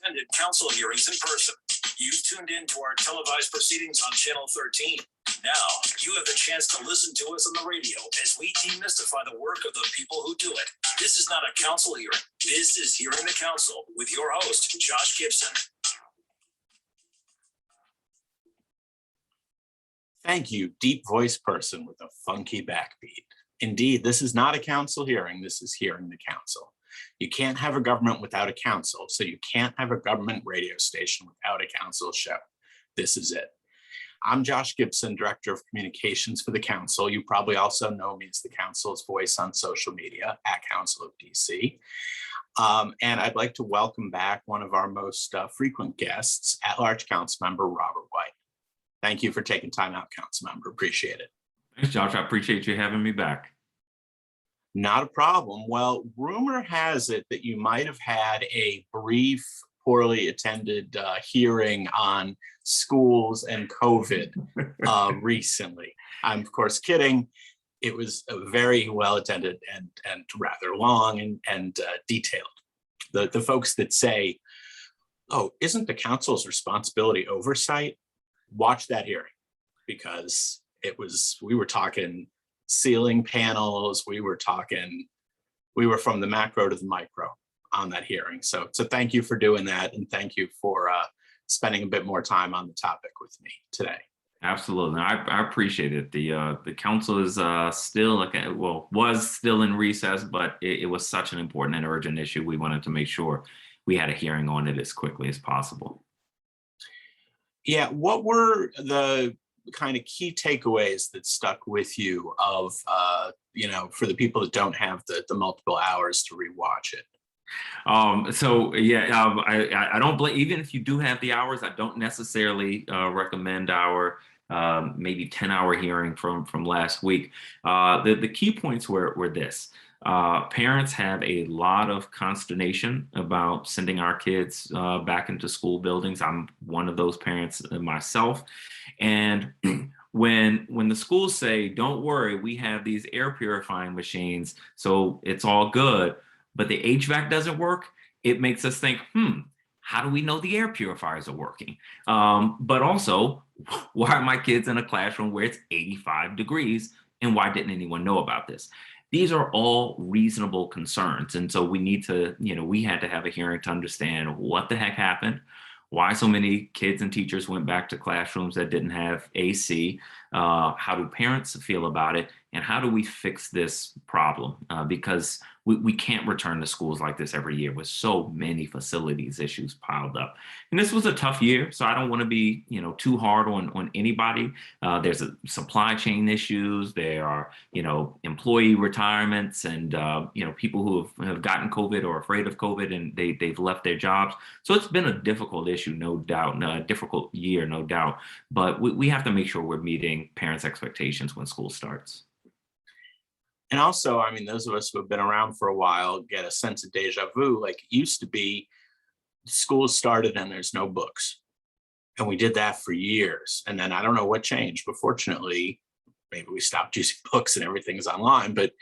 attended council hearings in person. You've tuned in to our televised proceedings on Channel 13. Now, you have the chance to listen to us on the radio as we demystify the work of the people who do it. This is not a council hearing. This is Hearing the Council with your host, Josh Gibson. Thank you, deep voice person with a funky backbeat. Indeed, this is not a council hearing, this is Hearing the Council. You can't have a government without a council, so you can't have a government radio station without a council show. This is it. I'm Josh Gibson, Director of Communications for the Council. You probably also know me as the Council's voice on social media, at Council of DC. And I'd like to welcome back one of our most frequent guests, At-Large Councilmember Robert White. Thank you for taking time out, Councilmember. Appreciate it. Thanks, Josh. I appreciate you having me back. Not a problem. Well, rumor has it that you might have had a brief, poorly attended hearing on schools and COVID recently. I'm, of course, kidding. It was a very well attended and rather long and detailed. The folks that say, oh, isn't the council's responsibility oversight? Watch that hearing, because we were talking ceiling panels, we were from the macro to the micro on that hearing. So thank you for doing that, and thank you for spending a bit more time on the topic with me today. Absolutely, I appreciate it. The council is was still in recess, but it was such an important and urgent issue. We wanted to make sure we had a hearing on it as quickly as possible. Yeah, what were the kind of key takeaways that stuck with you of, for the people that don't have the multiple hours to rewatch it? I don't blame, even if you do have the hours, I don't necessarily recommend our maybe 10-hour hearing from last week. The key points were this. Parents have a lot of consternation about sending our kids back into school buildings. I'm one of those parents myself. And when the schools say, don't worry, we have these air purifying machines, so it's all good, but the HVAC doesn't work, it makes us think, how do we know the air purifiers are working? But also, why are my kids in a classroom where it's 85 degrees, and why didn't anyone know about this? These are all reasonable concerns. And so we need to, we had to have a hearing to understand what the heck happened, why so many kids and teachers went back to classrooms that didn't have AC, how do parents feel about it, and how do we fix this problem? Because we can't return to schools like this every year with so many facilities issues piled up. And this was a tough year, so I don't want to be too hard on anybody. There's supply chain issues, there are employee retirements, and people who have gotten COVID or afraid of COVID, and they've left their jobs. So it's been a difficult issue, no doubt, a difficult year, no doubt. But we have to make sure we're meeting parents' expectations when school starts. And also, those of us who have been around for a while get a sense of deja vu. Like it used to be, schools started and there's no books. And we did that for years. And then I don't know what changed, but fortunately, maybe we stopped using books and everything is online, but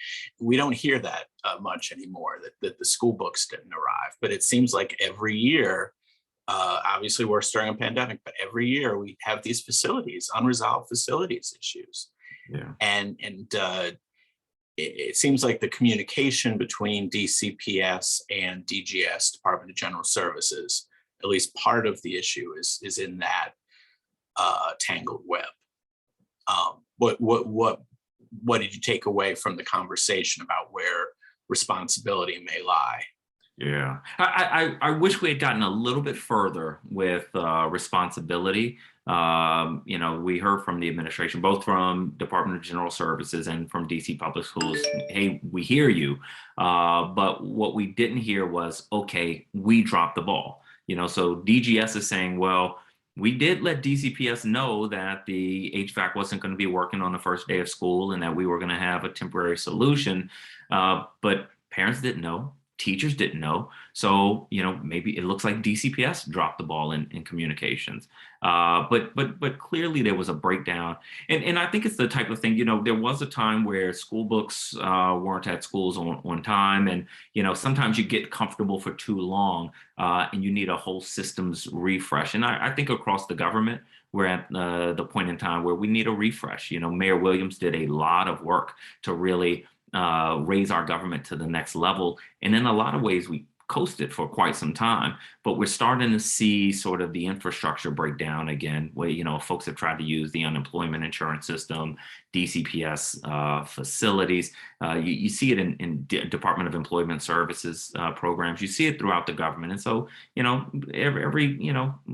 we don't hear that much anymore, that the school books didn't arrive. But it seems like every year, obviously we're during a pandemic, but every year we have these facilities, unresolved facilities issues. Yeah. And it seems like the communication between DCPS and DGS, Department of General Services, at least part of the issue is in that tangled web. What did you take away from the conversation about where responsibility may lie? Yeah, I wish we had gotten a little bit further with responsibility. We heard from the administration, both from Department of General Services and from DC Public Schools, hey, we hear you. But what we didn't hear was, okay, we dropped the ball. So DGS is saying, well, we did let DCPS know that the HVAC wasn't going to be working on the first day of school and that we were going to have a temporary solution. But parents didn't know. teachers didn't know. So, maybe it looks like DCPS dropped the ball in communications. But clearly there was a breakdown. And I think it's the type of thing, there was a time where school books weren't at schools on time. And, sometimes you get comfortable for too long and you need a whole systems refresh. And I think across the government, we're at the point in time where we need a refresh. Mayor Williams did a lot of work to really raise our government to the next level. And in a lot of ways, we coasted for quite some time, but we're starting to see sort of the infrastructure break down again, where, folks have tried to use the unemployment insurance system, DCPS facilities. You see it in Department of Employment Services programs. You see it throughout the government. And so, every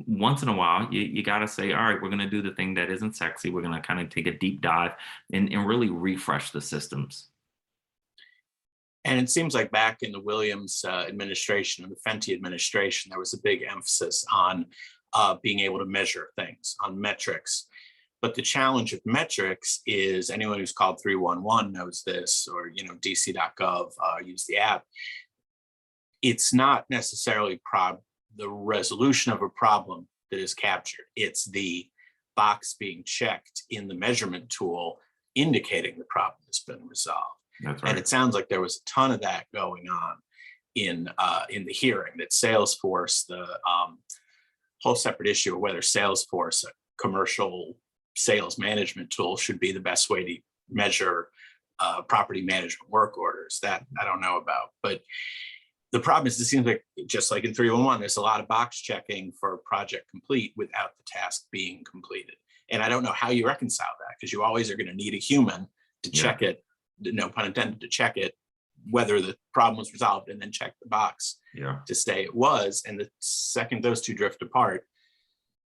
once in a while, you got to say, all right, we're going to do the thing that isn't sexy. We're going to kind of take a deep dive and really refresh the systems. And it seems like back in the Williams administration and the Fenty administration, there was a big emphasis on being able to measure things, on metrics. But the challenge of metrics is, anyone who's called 311 knows this, or dc.gov, use the app. It's not necessarily the resolution of a problem that is captured. It's the box being checked in the measurement tool indicating the problem has been resolved. That's right. And it sounds like there was a ton of that going on in the hearing, that Salesforce, the whole separate issue of whether Salesforce, a commercial sales management tool, should be the best way to measure property management work orders. That I don't know about. But the problem is, it seems like, just like in 311, there's a lot of box checking for project complete without the task being completed. And I don't know how you reconcile that, because you always are going to need a human to check it, no pun intended, to check it, whether the problem was resolved, and then check the box to say it was. And the second those two drift apart,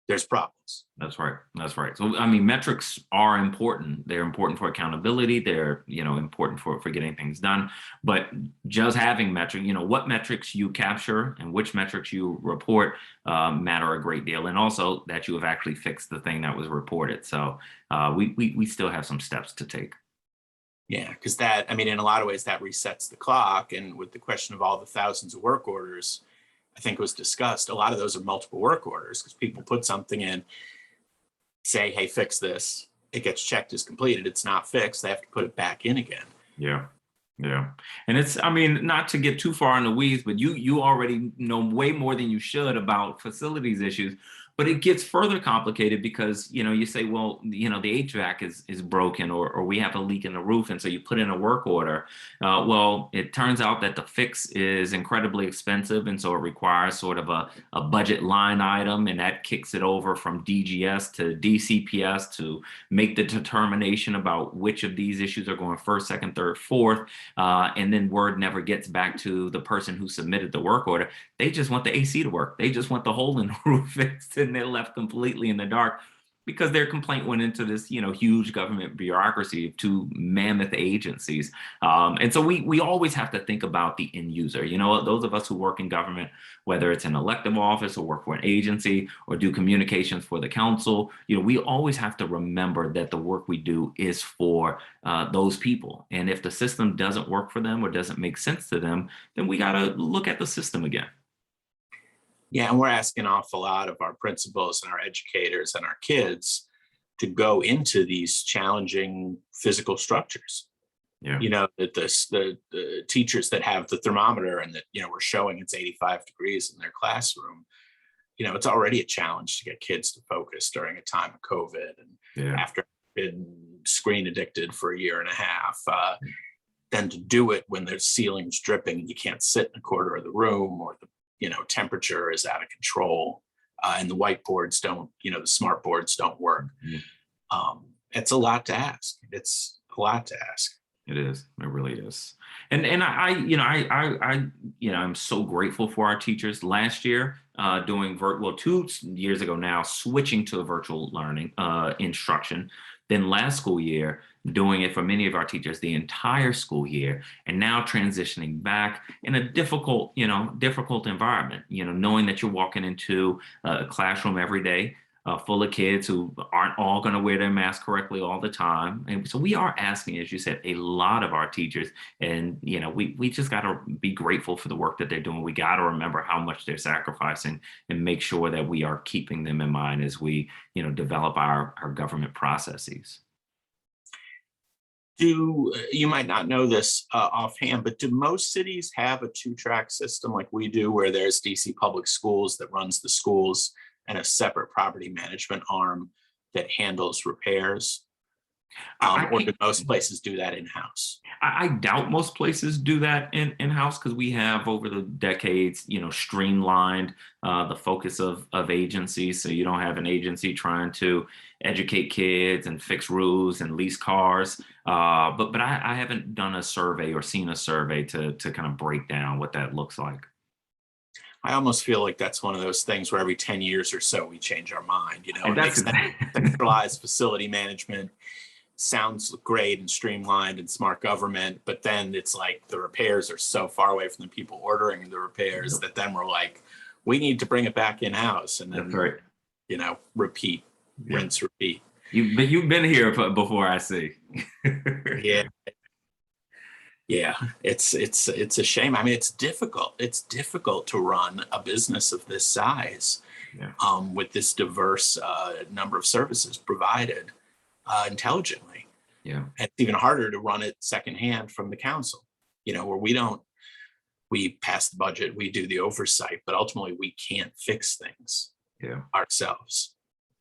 there's problems. That's right. That's right. So, I mean, metrics are important. They're important for accountability. They're, important for getting things done. But just having metrics, what metrics you capture and which metrics you report matter a great deal. And also that you have actually fixed the thing that was reported. So we still have some steps to take. Yeah, because in a lot of ways, that resets the clock. And with the question of all the thousands of work orders, I think was discussed, a lot of those are multiple work orders, because people put something in, say, hey, fix this. It gets checked as completed. It's not fixed. They have to put it back in again. Yeah. Yeah. And it's, not to get too far in the weeds, but you already know way more than you should about facilities issues. But it gets further complicated because, you say, well, the HVAC is broken, or we have a leak in the roof. And so you put in a work order. Well, it turns out that the fix is incredibly expensive. And so it requires sort of a budget line item. And that kicks it over from DGS to DCPS to make the determination about which of these issues are going first, second, third, fourth. And then word never gets back to the person who submitted the work order. They just want the AC to work. They just want the hole in the roof fixed. And they're left completely in the dark because their complaint went into this, huge government bureaucracy of two mammoth agencies. And so we always have to think about the end user. Those of us who work in government, whether it's an elective office or work for an agency or do communications for the council, we always have to remember that the work we do is for those people. And if the system doesn't work for them or doesn't make sense to them, then we got to look at the system again. Yeah, and we're asking an awful lot of our principals and our educators and our kids to go into these challenging physical structures. Yeah. That the teachers that have the thermometer and that, we're showing it's 85 degrees in their classroom, it's already a challenge to get kids to focus during a time of COVID and after been screen addicted for a year and a half. Then to do it when the ceiling's dripping, you can't sit in a quarter of the room, or the temperature is out of control, and the whiteboards don't, the smart boards don't work. Mm-hmm. It's a lot to ask. It's a lot to ask. It is. It really is. And I'm so grateful for our teachers. Last year, doing 2 years ago now, switching to virtual learning instruction. Then last school year, doing it for many of our teachers the entire school year, and now transitioning back in a difficult environment, knowing that you're walking into a classroom every day full of kids who aren't all going to wear their mask correctly all the time. And so we are asking, as you said, a lot of our teachers. And, we just got to be grateful for the work that they're doing. We got to remember how much they're sacrificing and make sure that we are keeping them in mind as we, develop our government processes. You might not know this offhand, but do most cities have a 2-track system like we do, where there's DC Public Schools that runs the schools and a separate property management arm that handles repairs? Or do most places do that in-house? I doubt most places do that in-house, because we have over the decades, streamlined the focus of agencies. So you don't have an agency trying to educate kids and fix roofs and lease cars. But I haven't done a survey or seen a survey to kind of break down what that looks like. I almost feel like that's one of those things where every 10 years or so we change our mind. And It makes sense. Centralized facility management sounds great and streamlined and smart government, but then it's like the repairs are so far away from the people ordering the repairs that then we're like, we need to bring it back in-house, and then That's right. Repeat, rinse, repeat. You've been here before, I see. Yeah, it's a shame. I mean, it's difficult. It's difficult to run a business of this size, with this diverse number of services provided intelligently. Yeah, and it's even harder to run it secondhand from the council. Where we pass the budget, we do the oversight, but ultimately we can't fix things ourselves.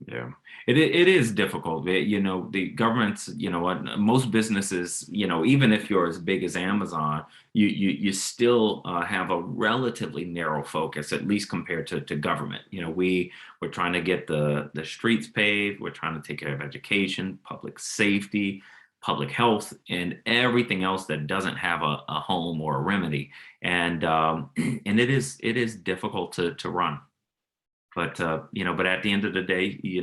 Yeah, it is difficult. The government's, most businesses, even if you're as big as Amazon, you still have a relatively narrow focus, at least compared to government. We're trying to get the streets paved. We're trying to take care of education, public safety, public health, and everything else that doesn't have a home or a remedy. And it is difficult to run. But at the end of the day, you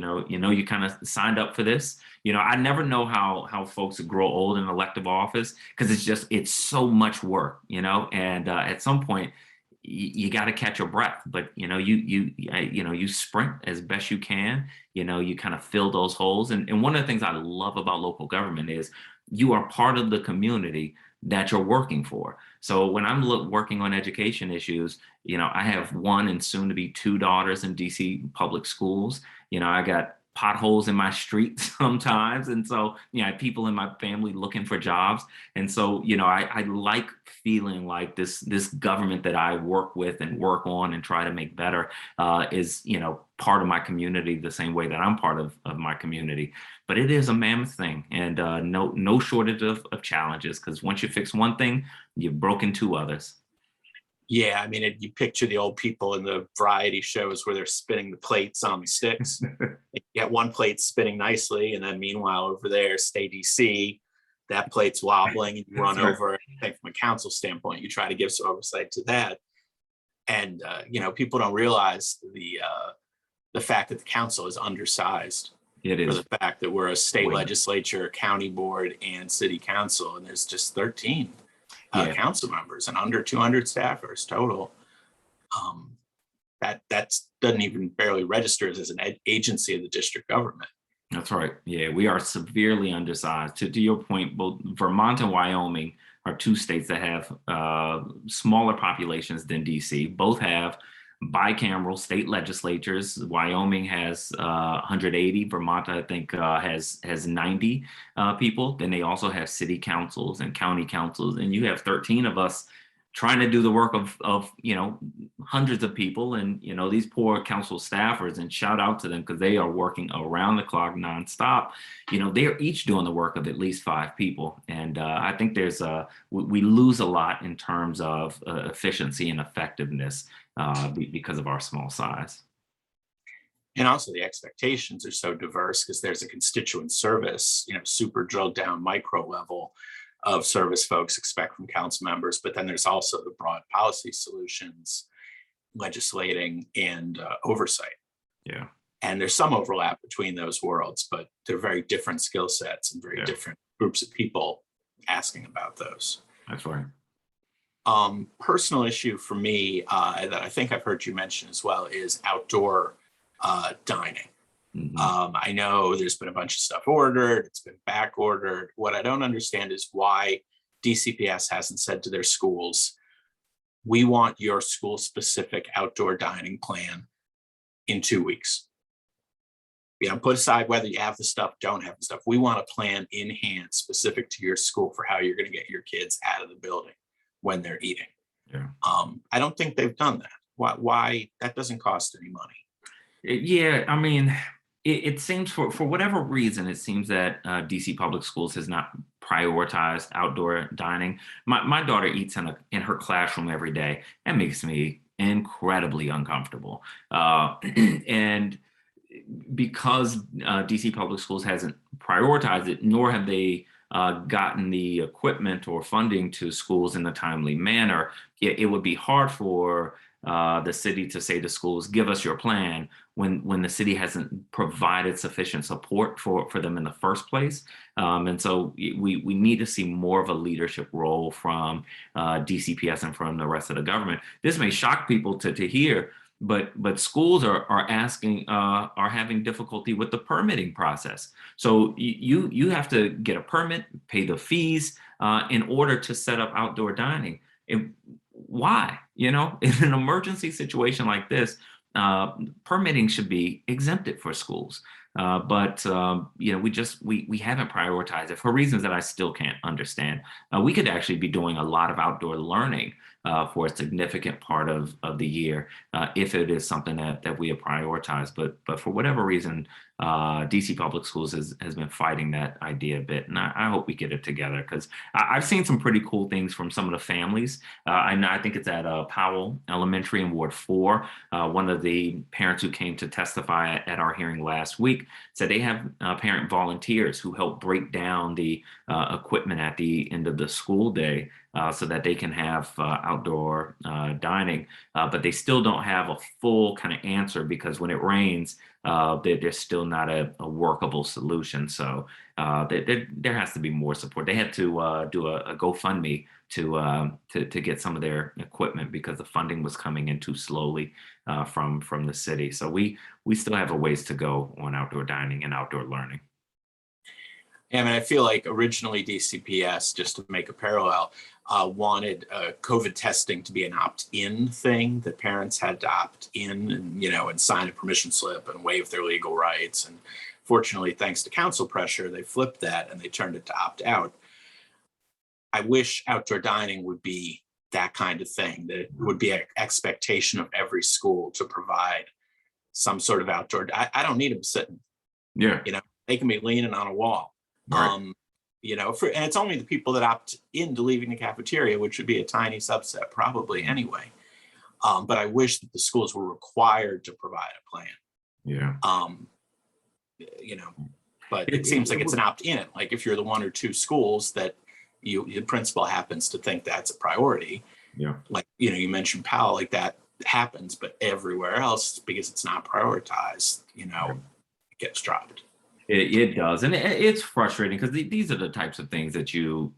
kind of signed up for this. I never know how folks grow old in elective office, because it's so much work, and at some point you got to catch your breath. But you sprint as best you can. You kind of fill those holes. And one of the things I love about local government is you are part of the community that you're working for. So when I'm working on education issues, I have one and soon to be 2 daughters in DC public schools. I got potholes in my street sometimes. And so, I have people in my family looking for jobs. And so, I like feeling like this government that I work with and work on and try to make better is, part of my community the same way that I'm part of my community. But it is a mammoth thing, and no shortage of challenges, because once you fix one thing, you've broken 2 others. Yeah, I mean, you picture the old people in the variety shows where they're spinning the plates on the sticks. You get one plate spinning nicely, and then meanwhile over there, stay DC, that plate's wobbling, and you run over. I think from a council standpoint, you try to give some oversight to that. And people don't realize the fact that the council is undersized. It is. For the fact that we're a state legislature, county board, and city council, and there's just 13 council members and under 200 staffers total. That doesn't even barely register as an agency of the district government. That's right. Yeah, we are severely undersized. To your point, both Vermont and Wyoming are 2 states that have smaller populations than DC. Both have bicameral state legislatures. Wyoming has 180. Vermont, I think, has 90 people. Then they also have city councils and county councils, and you have 13 of us trying to do the work of hundreds of people, and these poor council staffers. And shout out to them, because they are working around the clock nonstop. They're each doing the work of at least 5 people, and I think we lose a lot in terms of efficiency and effectiveness because of our small size. And also the expectations are so diverse, because there's a constituent service, super drilled down micro level of service folks expect from council members. But then there's also the broad policy solutions, legislating, and oversight. Yeah. And there's some overlap between those worlds, but they're very different skill sets and very different groups of people asking about those. That's right. Personal issue for me that I think I've heard you mention as well is outdoor dining. I know there's been a bunch of stuff ordered, it's been back ordered. What I don't understand is why DCPS hasn't said to their schools, we want your school specific outdoor dining plan in 2 weeks. Put aside whether you have the stuff, don't have the stuff. We want a plan in hand specific to your school for how you're going to get your kids out of the building when they're eating. Yeah. I don't think they've done that. Why? That doesn't cost any money. Yeah, I mean, it seems for whatever reason, it seems that DC Public Schools has not prioritized outdoor dining. My daughter eats in her classroom every day. That makes me incredibly uncomfortable. And because DC Public Schools hasn't prioritized it, nor have they gotten the equipment or funding to schools in a timely manner, it would be hard for the city to say to schools, give us your plan, when the city hasn't provided sufficient support for them in the first place. And so we need to see more of a leadership role from DCPS and from the rest of the government. This may shock people to hear, but schools are having difficulty with the permitting process. So you have to get a permit, pay the fees in order to set up outdoor dining. Why? In an emergency situation like this, permitting should be exempted for schools. But we haven't prioritized it for reasons that I still can't understand. We could actually be doing a lot of outdoor learning for a significant part of the year if it is something that we have prioritized. But for whatever reason, DC Public Schools has been fighting that idea a bit. And I hope we get it together, because I've seen some pretty cool things from some of the families. I think it's at Powell Elementary in Ward 4. One of the parents who came to testify at our hearing last week said they have parent volunteers who help break down the equipment at the end of the school day so that they can have outdoor dining, but they still don't have a full kind of answer, because when it rains, there's still not a workable solution. So there has to be more support. They had to do a GoFundMe to get some of their equipment, because the funding was coming in too slowly from the city. So we still have a ways to go on outdoor dining and outdoor learning. I mean, I feel like originally DCPS, just to make a parallel, wanted COVID testing to be an opt-in thing, that parents had to opt in and sign a permission slip and waive their legal rights. And fortunately, thanks to council pressure, they flipped that and they turned it to opt-out. I wish outdoor dining would be that kind of thing, that it would be an expectation of every school to provide some sort of outdoor. I don't need them sitting. Yeah. They can be leaning on a wall. Right. And it's only the people that opt into leaving the cafeteria, which would be a tiny subset probably anyway. But I wish that the schools were required to provide a plan. Yeah. But it seems like it's an opt-in. Like if you're the one or two schools that the principal happens to think that's a priority. Yeah. Like, you mentioned Powell, like that happens, but everywhere else, because it's not prioritized, it gets dropped. It does. And it's frustrating, because these are the types of things that you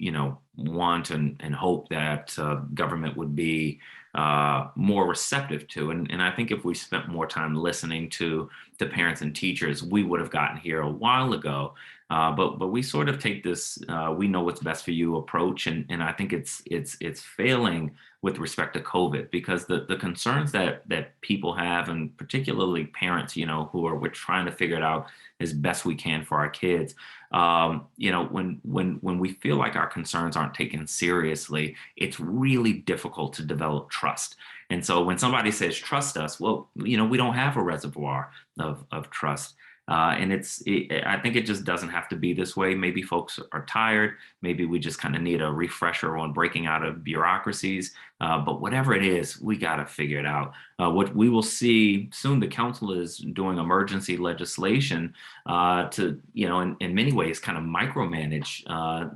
want and hope that government would be more receptive to. And I think if we spent more time listening to the parents and teachers, we would have gotten here a while ago. But we sort of take this we know what's best for you approach. And I think it's failing with respect to COVID, because the concerns that people have, and particularly parents, we're trying to figure it out as best we can for our kids. When we feel like our concerns aren't taken seriously, it's really difficult to develop trust. And so when somebody says, trust us, well, we don't have a reservoir of trust. And I think it just doesn't have to be this way. Maybe folks are tired. Maybe we just kind of need a refresher on breaking out of bureaucracies. But whatever it is, we got to figure it out. What we will see soon, the council is doing emergency legislation to, in many ways, kind of micromanage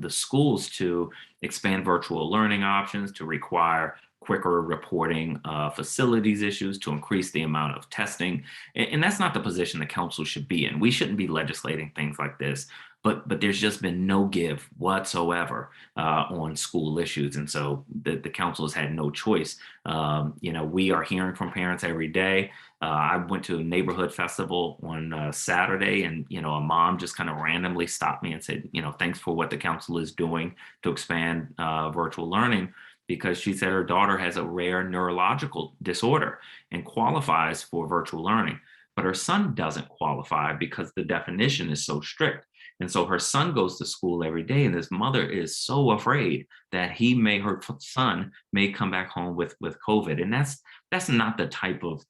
the schools to expand virtual learning options, to require quicker reporting facilities issues, to increase the amount of testing. And that's not the position the council should be in. We shouldn't be legislating things like this. but there's just been no give whatsoever on school issues. And so the council has had no choice. We are hearing from parents every day. I went to a neighborhood festival on Saturday, and a mom just kind of randomly stopped me and said, thanks for what the council is doing to expand virtual learning, because she said her daughter has a rare neurological disorder and qualifies for virtual learning, but her son doesn't qualify because the definition is so strict. And so her son goes to school every day, and this mother is so afraid that her son may come back home with COVID. And that's not the type of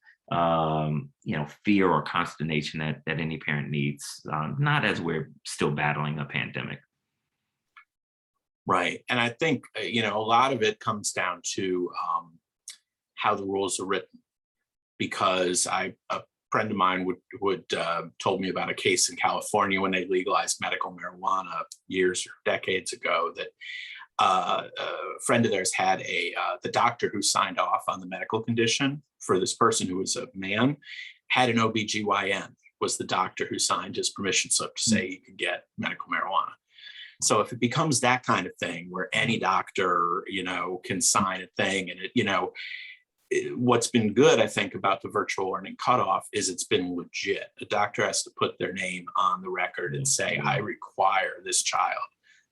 fear or consternation that any parent needs, not as we're still battling a pandemic. Right. And I think, a lot of it comes down to how the rules are written, because a friend of mine would told me about a case in California when they legalized medical marijuana years or decades ago, that a friend of theirs had the doctor who signed off on the medical condition for this person, who was a man, had an OBGYN, was the doctor who signed his permission slip to say he could get medical marijuana. So if it becomes that kind of thing where any doctor, can sign a thing, and what's been good, I think, about the virtual learning cutoff is it's been legit. A doctor has to put their name on the record and say, I require this child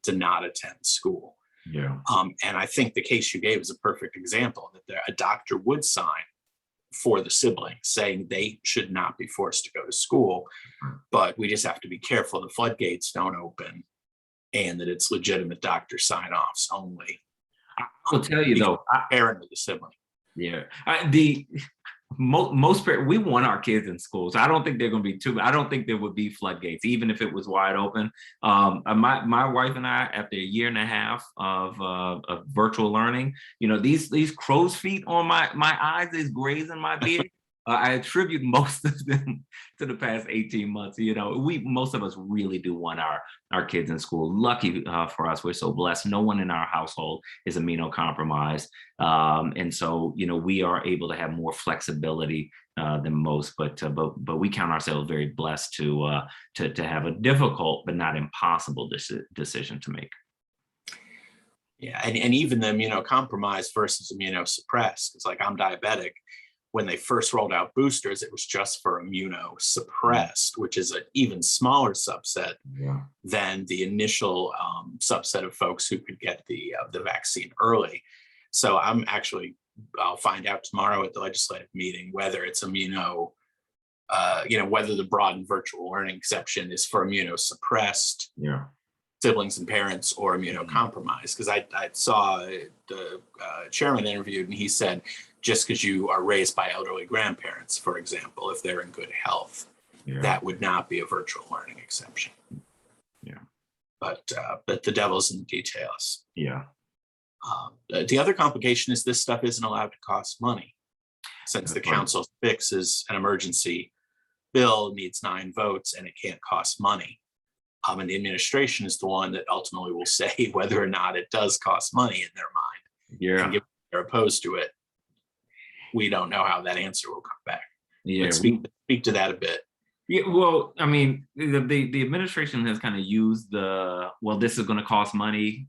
to not attend school. Yeah. And I think the case you gave is a perfect example that a doctor would sign for the sibling saying they should not be forced to go to school, but we just have to be careful the floodgates don't open and that it's legitimate doctor sign-offs only. I will tell you though, parent of the sibling. Yeah, most parents, we want our kids in schools. I don't think they're going to be I don't think there would be floodgates, even if it was wide open. My wife and I, after a year and a half of virtual learning, these crow's feet on my eyes, these grays in my beard, I attribute most of them to the past 18 months. Most of us really do want our kids in school. Lucky for us, we're so blessed. No one in our household is immunocompromised. And so, we are able to have more flexibility than most, but we count ourselves very blessed to have a difficult but not impossible decision to make. Yeah, and even the immunocompromised versus immunosuppressed. It's like, I'm diabetic. When they first rolled out boosters, it was just for immunosuppressed, which is an even smaller subset than the initial subset of folks who could get the vaccine early. So I'll find out tomorrow at the legislative meeting whether it's whether the broadened virtual learning exception is for immunosuppressed siblings and parents or immunocompromised. Because I saw the chairman interviewed, and he said, just because you are raised by elderly grandparents, for example, if they're in good health, that would not be a virtual learning exception. Yeah. But the devil's in the details. Yeah. The other complication is this stuff isn't allowed to cost money. Since the council fixes an emergency bill, needs 9 votes, and it can't cost money. And the administration is the one that ultimately will say whether or not it does cost money in their mind. Yeah. And if they're opposed to it, we don't know how that answer will come back. Yeah. But speak to that a bit. Yeah, well, I mean, the administration has kind of used this is going to cost money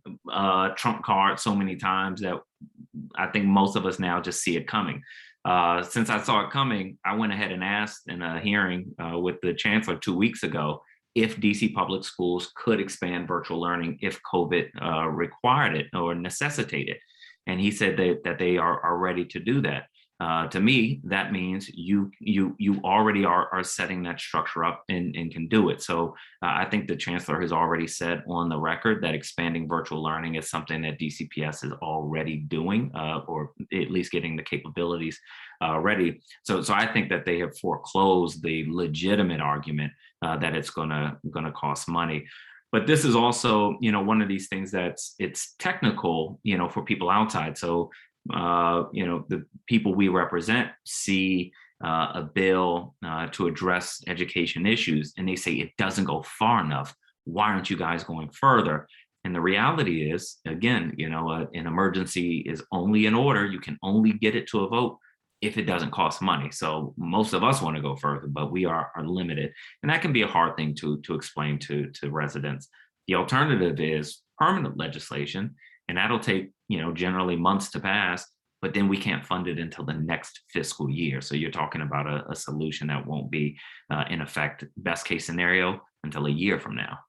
trump card so many times that I think most of us now just see it coming. Since I saw it coming, I went ahead and asked in a hearing with the chancellor 2 weeks ago if DC public schools could expand virtual learning if COVID required it or necessitated. And he said that they are ready to do that. To me, that means you already are setting that structure up and can do it. So I think the chancellor has already said on the record that expanding virtual learning is something that DCPS is already doing, or at least getting the capabilities ready. So I think that they have foreclosed the legitimate argument that it's gonna cost money. But this is also, one of these things it's technical, for people outside. So the people we represent see a bill to address education issues, and they say it doesn't go far enough. Why aren't you guys going further? And the reality is, again, an emergency is only in order. You can only get it to a vote if it doesn't cost money. So most of us want to go further, but we are limited. And that can be a hard thing to explain to residents. The alternative is permanent legislation, and that'll take, generally months to pass, but then we can't fund it until the next fiscal year. So you're talking about a solution that won't be in effect, best case scenario, until a year from now.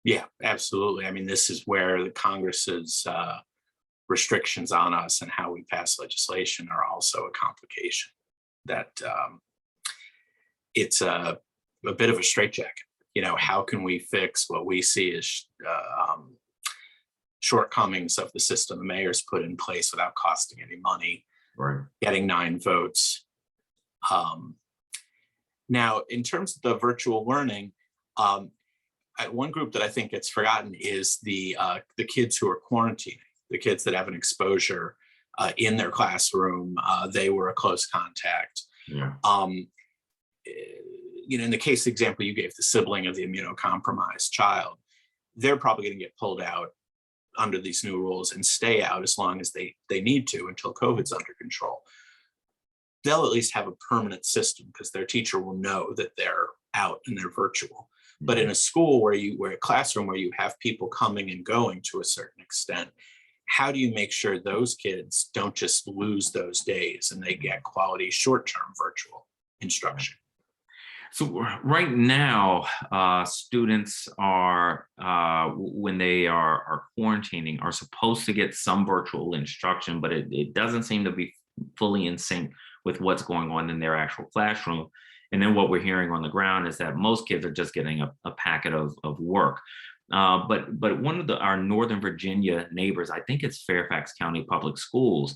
Yeah, absolutely. I mean, this is where the Congress's restrictions on us and how we pass legislation are also a complication. That it's a bit of a straitjacket. How can we fix what we see as shortcomings of the system the mayor's put in place without costing any money, Right. getting 9 votes. Now, in terms of the virtual learning, one group that I think gets forgotten is the kids who are quarantining, the kids that have an exposure in their classroom. They were a close contact. Yeah. In the case example you gave, the sibling of the immunocompromised child, they're probably going to get pulled out under these new rules and stay out as long as they need to until COVID's under control. They'll at least have a permanent system because their teacher will know that they're out and they're virtual. But in a school where a classroom where you have people coming and going to a certain extent, how do you make sure those kids don't just lose those days and they get quality short-term virtual instruction? So right now, students are, when they are quarantining, are supposed to get some virtual instruction, but it doesn't seem to be fully in sync with what's going on in their actual classroom. And then what we're hearing on the ground is that most kids are just getting a packet of work. But one of our Northern Virginia neighbors, I think it's Fairfax County Public Schools,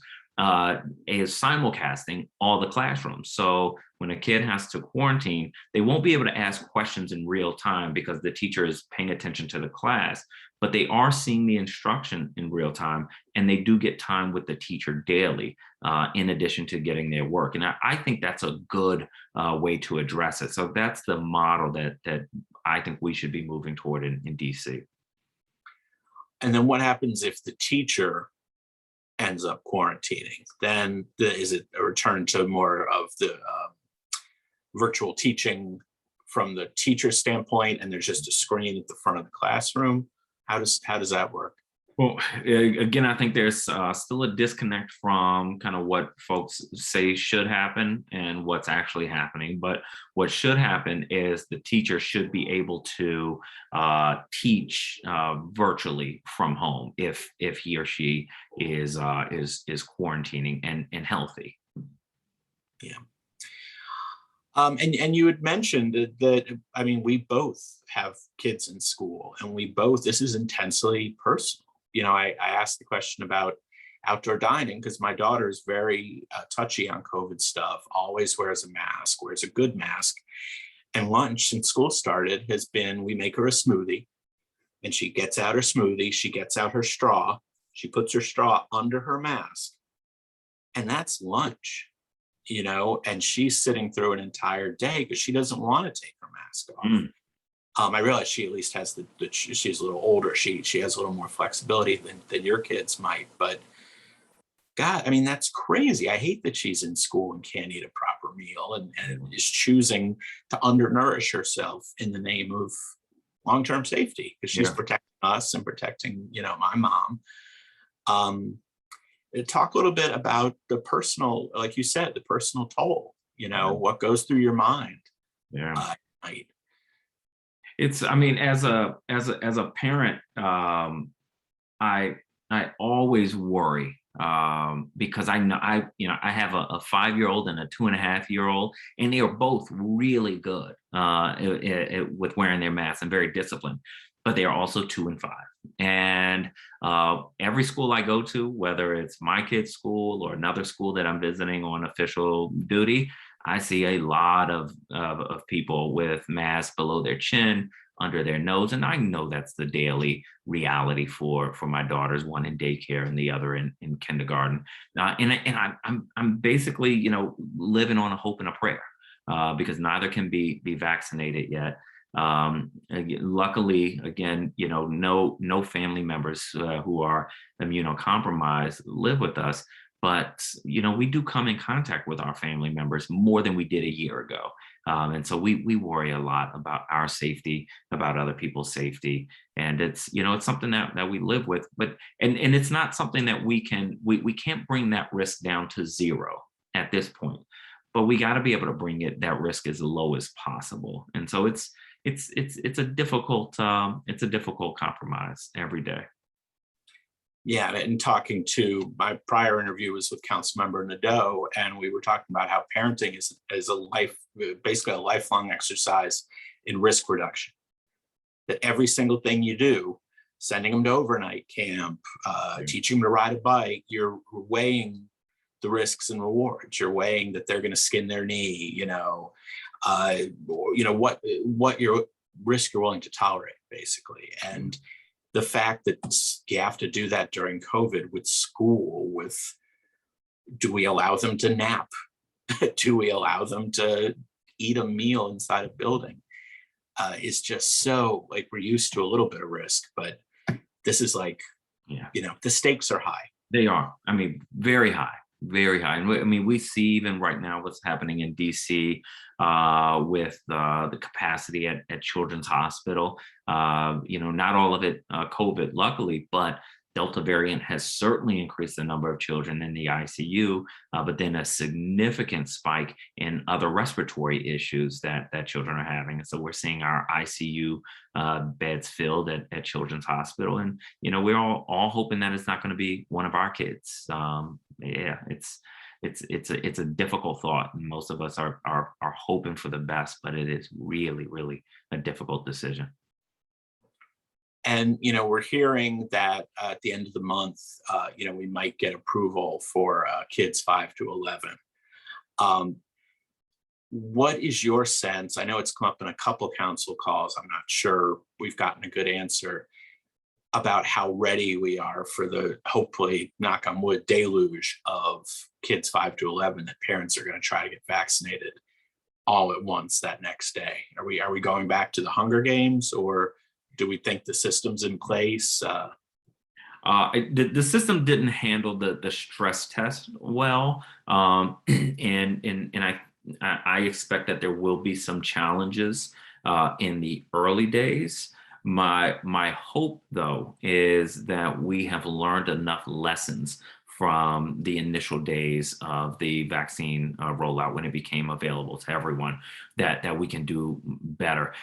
is simulcasting all the classrooms. So when a kid has to quarantine, they won't be able to ask questions in real time because the teacher is paying attention to the class, but they are seeing the instruction in real time, and they do get time with the teacher daily, in addition to getting their work. And I think that's a good way to address it. So that's the model that I think we should be moving toward in DC. And then what happens if the teacher ends up quarantining? Then is it a return to more of the virtual teaching from the teacher standpoint, and there's just a screen at the front of the classroom? How does that work? Well, again, I think there's still a disconnect from kind of what folks say should happen and what's actually happening. But what should happen is the teacher should be able to teach virtually from home if he or she is quarantining and healthy. Yeah. And you had mentioned that, I mean, we both have kids in school, and this is intensely personal. I asked the question about outdoor dining because my daughter is very touchy on COVID stuff, always wears a mask, wears a good mask. And lunch since school started has been, we make her a smoothie, and she gets out her smoothie, she gets out her straw, she puts her straw under her mask, and that's lunch. And she's sitting through an entire day because she doesn't want to take her mask off. I realize she at least has she's a little older. She has a little more flexibility than your kids might. But God, I mean, that's crazy. I hate that she's in school and can't eat a proper meal and is choosing to undernourish herself in the name of long-term safety because she's protecting us and protecting, my mom. Talk a little bit about the personal, like you said, the personal toll, what goes through your mind. At night. It's, I mean, as a parent, I always worry because I know I have a 5-year-old and a 2.5-year-old, and they are both really good with wearing their masks and very disciplined, but they are also 2 and 5. And every school I go to, whether it's my kid's school or another school that I'm visiting on official duty, I see a lot of people with masks below their chin, under their nose, and I know that's the daily reality for my daughters, one in daycare and the other in kindergarten. And I'm basically living on a hope and a prayer because neither can be vaccinated yet. Luckily, again, no family members who are immunocompromised live with us, But, we do come in contact with our family members more than we did a year ago. And so we worry a lot about our safety, about other people's safety. And it's something that we live with, but, and it's not something that we can't bring that risk down to zero at this point, but we got to be able to bring that risk as low as possible. And so it's a difficult compromise every day. Yeah, and talking to my prior interview was with Councilmember Nadeau, and we were talking about how parenting is basically a lifelong exercise in risk reduction. That every single thing you do, sending them to overnight camp, teaching them to ride a bike, you're weighing the risks and rewards. You're weighing that they're going to skin their knee, what your risk you're willing to tolerate, basically. And the fact that you have to do that during COVID with school, do we allow them to nap? Do we allow them to eat a meal inside a building? Is just so, like, we're used to a little bit of risk, but this is like, the stakes are high. They are. I mean, very high. Very high. And we see even right now what's happening in DC with the capacity at Children's Hospital. Not all of it COVID, luckily, but Delta variant has certainly increased the number of children in the ICU, but then a significant spike in other respiratory issues that children are having. And so we're seeing our ICU beds filled at Children's Hospital. And, we're all hoping that it's not going to be one of our kids. It's a difficult thought. And most of us are hoping for the best, but it is really, really a difficult decision. And, we're hearing that at the end of the month, we might get approval for kids 5 to 11. What is your sense? I know it's come up in a couple council calls. I'm not sure we've gotten a good answer about how ready we are for the, hopefully, knock on wood, deluge of kids 5 to 11 that parents are going to try to get vaccinated all at once that next day. Are we going back to the Hunger Games, or do we think the system's in place? The system didn't handle the stress test well, and I expect that there will be some challenges in the early days. My hope, though, is that we have learned enough lessons from the initial days of the vaccine rollout when it became available to everyone, that we can do better.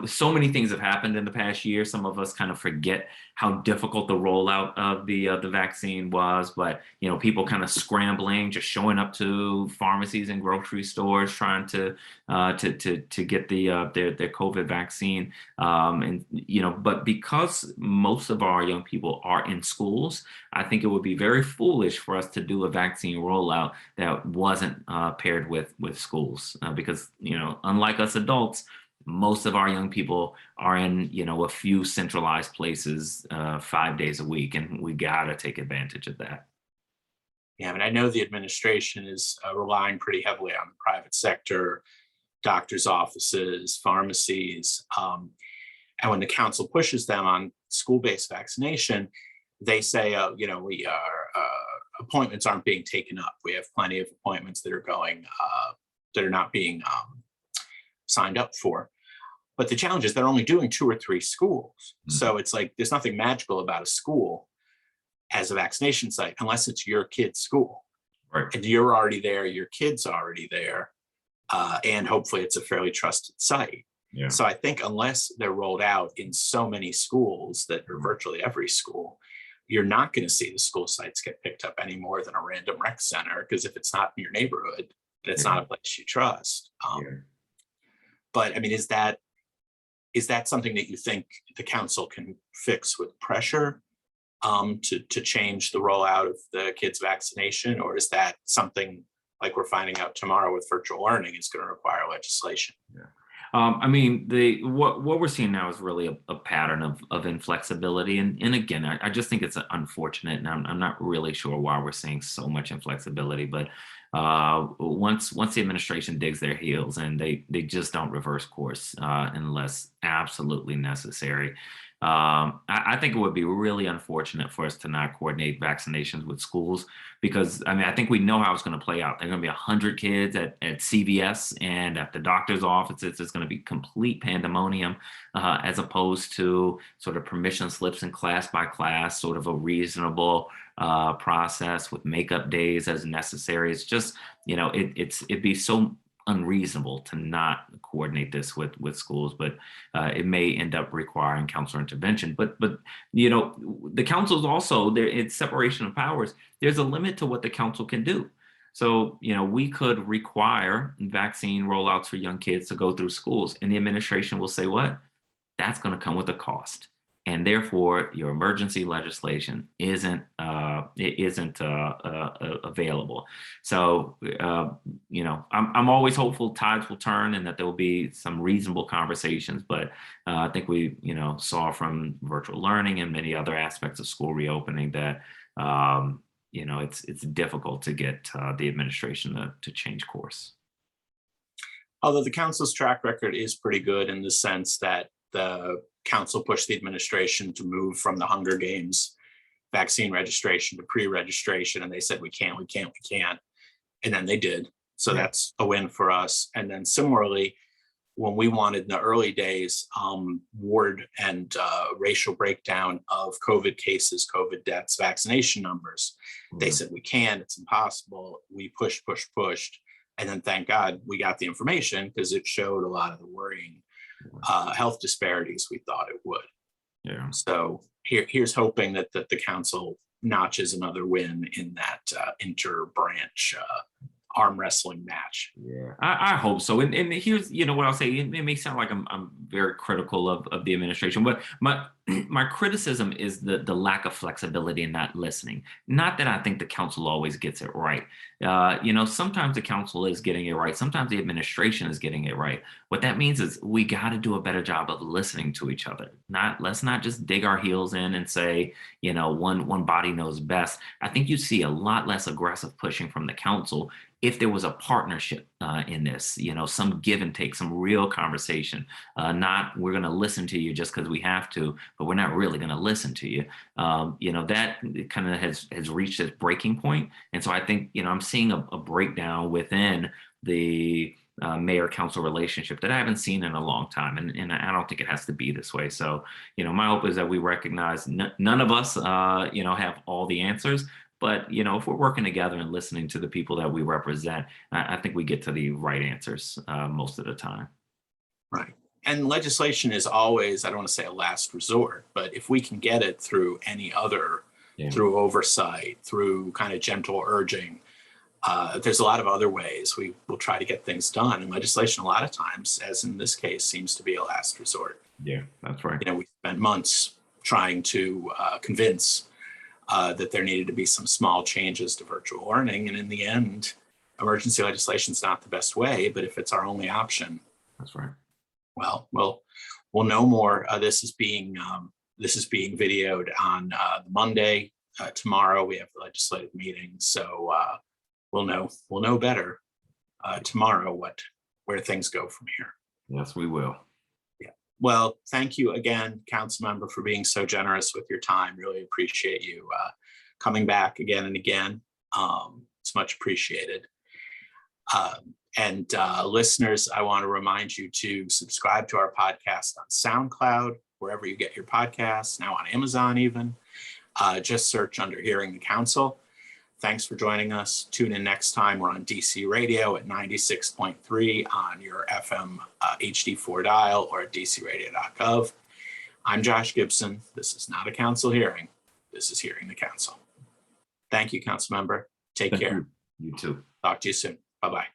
So many things have happened in the past year. Some of us kind of forget how difficult the rollout of the vaccine was, but people kind of scrambling, just showing up to pharmacies and grocery stores trying to get their COVID vaccine. But because most of our young people are in schools, I think it would be very foolish for us to do a vaccine rollout that wasn't paired with schools, because unlike us adults, most of our young people are in a few centralized places 5 days a week, and we got to take advantage of that. Yeah, I know the administration is relying pretty heavily on the private sector, doctors' offices, pharmacies, and when the council pushes them on school-based vaccination, they say, we are appointments aren't being taken up. We have plenty of appointments that are going that are not being signed up for. But the challenge is they're only doing 2 or 3 schools. Mm-hmm. So it's like there's nothing magical about a school as a vaccination site unless it's your kid's school. Right. And you're already there, your kid's already there, and hopefully it's a fairly trusted site. Yeah. So I think unless they're rolled out in so many schools that are virtually every school, you're not going to see the school sites get picked up any more than a random rec center, because if it's not in your neighborhood, it's not a place you trust. But is that something that you think the council can fix with pressure to change the rollout of the kids' vaccination, or is that something like we're finding out tomorrow with virtual learning is going to require legislation? Yeah. What we're seeing now is really a pattern of inflexibility, and again, I just think it's unfortunate, and I'm not really sure why we're seeing so much inflexibility. But once the administration digs their heels and they just don't reverse course unless absolutely necessary, I think it would be really unfortunate for us to not coordinate vaccinations with schools, because I mean, I think we know how it's going to play out. There are going to be 100 kids at CVS and at the doctor's offices. It's going to be complete pandemonium, as opposed to sort of permission slips in class by class, sort of a reasonable process with makeup days as necessary. It's just, it'd be so unreasonable to not coordinate this with schools, but it may end up requiring counselor intervention. But the council is also there. It's separation of powers. There's a limit to what the council can do. So we could require vaccine rollouts for young kids to go through schools, and the administration will say, "What? That's going to come with a cost." And therefore, your emergency legislation isn't available. So, I'm always hopeful tides will turn and that there will be some reasonable conversations. But I think we, saw from virtual learning and many other aspects of school reopening that, it's difficult to get the administration to change course. Although the council's track record is pretty good in the sense that the council pushed the administration to move from the Hunger Games vaccine registration to pre-registration, and they said, we can't, and then they did. So that's a win for us. And then similarly, when we wanted in the early days, ward and racial breakdown of COVID cases, COVID deaths, vaccination numbers, they said, we can't, it's impossible. We pushed. And then thank God we got the information, because it showed a lot of the worrying health disparities we thought it would. Yeah. So here's hoping that the council notches another win in that inter-branch arm wrestling match. Yeah, I hope so. And here's, what I'll say. It may sound like I'm very critical of the administration, but my criticism is the lack of flexibility and not listening. Not that I think the council always gets it right. Sometimes the council is getting it right. Sometimes the administration is getting it right. What that means is we got to do a better job of listening to each other. Let's not just dig our heels in and say, one body knows best. I think you see a lot less aggressive pushing from the council if there was a partnership in this, some give and take, some real conversation, not we're going to listen to you just because we have to, but we're not really going to listen to you. That kind of has reached its breaking point. And so I think, I'm seeing a breakdown within the mayor-council relationship that I haven't seen in a long time. And I don't think it has to be this way. So, my hope is that we recognize none of us, have all the answers. But, if we're working together and listening to the people that we represent, I think we get to the right answers most of the time. Right. And legislation is always, I don't want to say a last resort, but if we can get it through any other, through oversight, through kind of gentle urging, there's a lot of other ways we will try to get things done. And legislation, a lot of times, as in this case, seems to be a last resort. Yeah, that's right. We spent months trying to convince that there needed to be some small changes to virtual learning. And in the end, emergency legislation is not the best way, but if it's our only option, that's right. Well, we'll know more. This is being videoed on Monday. Tomorrow we have the legislative meeting, so we'll know better tomorrow where things go from here. Yes, we will. Well, thank you again, Councilmember, for being so generous with your time. Really appreciate you coming back again and again. It's much appreciated. And listeners, I want to remind you to subscribe to our podcast on SoundCloud, wherever you get your podcasts, now on Amazon even. Just search under Hearing the Council. Thanks for joining us. Tune in next time. We're on DC Radio at 96.3 on your FM HD4 dial or at dcradio.gov. I'm Josh Gibson. This is not a council hearing. This is Hearing the Council. Thank you, Councilmember. Take care. You too. Talk to you soon. Bye-bye.